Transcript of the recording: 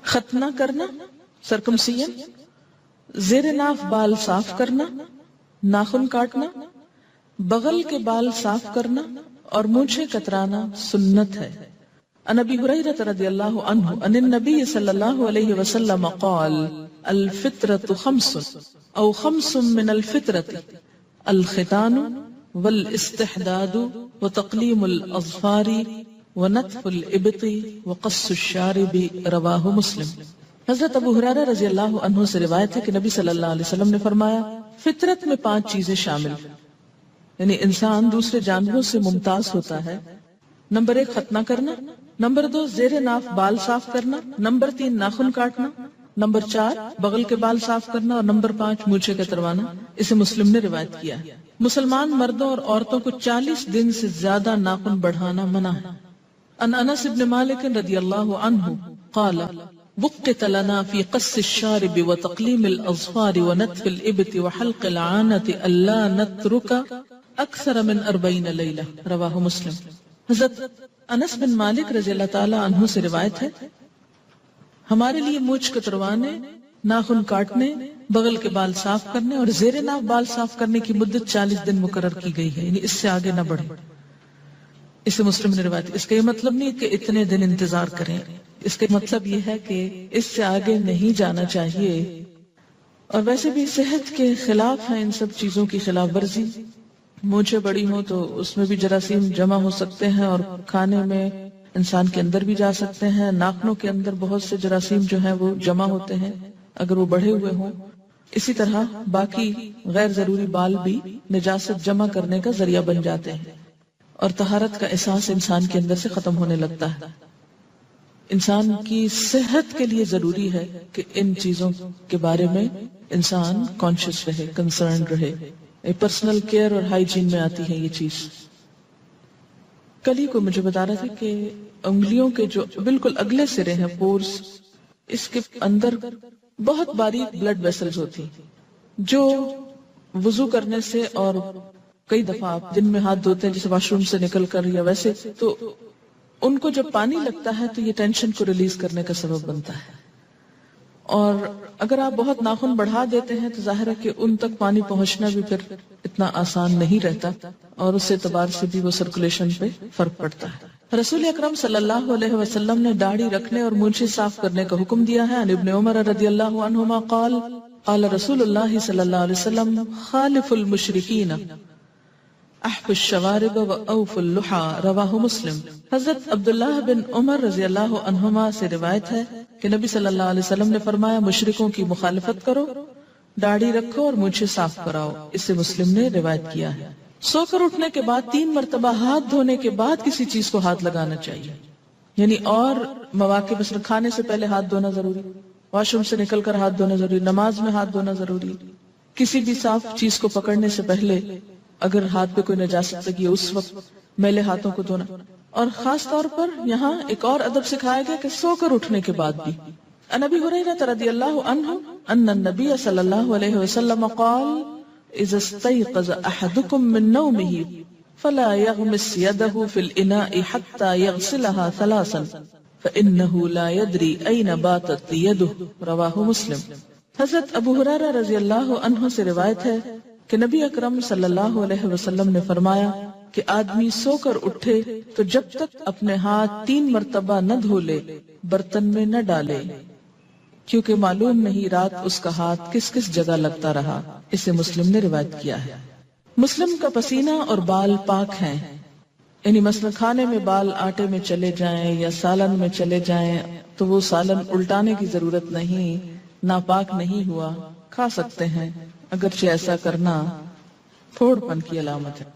ختنہ کرنا سرکمسیشن، زیر ناف بال صاف کرنا، ناخن کاٹنا، بغل کے بال صاف کرنا اور مونچھیں کترانا سنت ہے۔ عن ابی ہریرہ رضی اللہ عنہ ان النبی صلی اللہ علیہ وسلم قال الفطرۃ خمس او خمس من الفطرۃ الختان والاستحداد وتقلیم الاظفار ونتف الابط وقص الشارب، رواہ مسلم۔ حضرت ابو ہریرہ رضی اللہ عنہ سے روایت ہے کہ نبی صلی اللہ علیہ وسلم نے فرمایا فطرت میں 5 چیزیں شامل، یعنی انسان دوسرے جانوروں سے ممتاز ہوتا ہے۔ نمبر 1 ختنہ کرنا، نمبر 2 زیر ناف بال صاف کرنا، نمبر 3 ناخن کاٹنا، نمبر 4 بغل کے بال صاف کرنا اور نمبر 5 مونچھیں کتروانا۔ اسے مسلم نے روایت کیا ہے۔ مسلمان مردوں اور عورتوں کو 40 دن سے زیادہ ناخن بڑھانا منع ہے۔ ان انس بن مالک رضی اللہ عنہ قال وقت لنا في قص الشارب وتقليم الاظفار ونتف الابط وحلق العانة الا نترك اکثر من 40 لیلہ، رواہ مسلم۔ حضرت انس بن مالک رضی اللہ تعالی عنہ سے روایت ہے ہمارے لیے مونچھ کتروانے، ناخن کاٹنے، بغل کے بال صاف کرنے اور زیر ناف بال صاف کرنے کی مدت 40 دن مقرر کی گئی ہے، یعنی اس سے آگے نہ بڑھے۔ اسے مسلم نے روایت۔ اس کا یہ مطلب نہیں کہ اتنے دن انتظار کریں، اس کا مطلب یہ ہے کہ اس سے آگے نہیں جانا چاہیے۔ اور ویسے بھی صحت کے خلاف ہے ان سب چیزوں کی خلاف ورزی۔ مونچھیں بڑی ہوں تو اس میں بھی جراثیم جمع ہو سکتے ہیں اور کھانے میں انسان کے اندر بھی جا سکتے ہیں۔ ناخنوں کے اندر بہت سے جراثیم جو ہیں وہ جمع ہوتے ہیں اگر وہ بڑھے ہوئے ہوں۔ اسی طرح باقی غیر ضروری بال بھی نجاست جمع کرنے کا ذریعہ بن جاتے ہیں اور طہارت کا احساس انسان کے اندر سے ختم ہونے لگتا ہے۔ انسان کی صحت کے لیے ضروری ہے کہ ان چیزوں کے بارے میں انسان کانشیس رہے، کنسرن رہے۔ پرسنل کیئر اور ہائیجین میں آتی ہے یہ چیز۔ کل ہی کو مجھے بتا رہا تھا کہ انگلیوں کے جو بالکل اگلے سرے ہیں پورس، اس کے اندر بہت باریک بلڈ ویسلز ہوتی جو وضو کرنے سے اور کئی دفعہ آپ دن میں ہاتھ دھوتے ہیں جیسے واش روم سے نکل کر یا ویسے، تو ان کو جب پانی لگتا ہے تو یہ ٹینشن کو ریلیز کرنے کا سبب بنتا ہے۔ اور اگر آپ بہت ناخن بڑھا دیتے ہیں تو ظاہر ہے کہ ان تک پانی پہنچنا بھی پھر اتنا آسان نہیں رہتا اور اس اعتبار سے بھی وہ سرکولیشن پہ فرق پڑتا ہے۔ رسول اکرم صلی اللہ علیہ وسلم نے داڑھی رکھنے اور مونچھیں صاف کرنے کا حکم دیا ہے۔ عن ابن عمر رضی اللہ عنہما قال قال رسول اللہ صلی اللہ علیہ وسلم خالف المشرکین احف الشوارب و اوف اللحى، رواہ مسلم۔ حضرت عبداللہ بن عمر رضی اللہ عنہما سے روایت ہے کہ نبی صلی اللہ علیہ وسلم نے فرمایا مشرکوں کی مخالفت کرو، داڑھی رکھو اور مونچھیں صاف کراؤ۔ اسے مسلم نے روایت کیا ہے۔ سو کر اٹھنے کے بعد 3 مرتبہ ہاتھ دھونے کے بعد کسی چیز کو ہاتھ لگانا چاہیے، یعنی اور مواقع مثلا کھانے سے پہلے ہاتھ دھونا ضروری، واش روم سے نکل کر ہاتھ دھونا ضروری، نماز میں ہاتھ دھونا ضروری، کسی بھی صاف چیز کو پکڑنے سے پہلے اگر ہاتھ پہ کوئی نجاست لگی ہے اس وقت میلے ہاتھوں کو دھونا۔ اور خاص طور پر یہاں ایک اور ادب سکھایا گیا کہ سو کر اٹھنے کے بعد بھی۔ عن ابی ہریرہ رضی اللہ عنہ ان النبی صلی اللہ علیہ وسلم قال اذا استيقظ احدكم من نومه فلا يغمس يده في الاناء حتى يغسلها 3 فانه لا يدري اين باتت يده، رواہ مسلم۔ حضرت ابو ہریرہ رضی اللہ عنہ سے روایت ہے کہ نبی اکرم صلی اللہ علیہ وسلم نے فرمایا کہ آدمی سو کر اٹھے تو جب تک اپنے ہاتھ 3 مرتبہ نہ دھو لے برتن میں نہ ڈالے، کیونکہ معلوم نہیں رات اس کا ہاتھ کس کس جگہ لگتا رہا۔ اسے مسلم نے روایت کیا ہے۔ مسلم کا پسینہ اور بال پاک ہیں، یعنی مثلا کھانے میں بال آٹے میں چلے جائیں یا سالن میں چلے جائیں تو وہ سالن الٹانے کی ضرورت نہیں، ناپاک نہیں ہوا، کھا سکتے ہیں، اگرچہ ایسا کرنا پھوڑ پن کی علامت ہے۔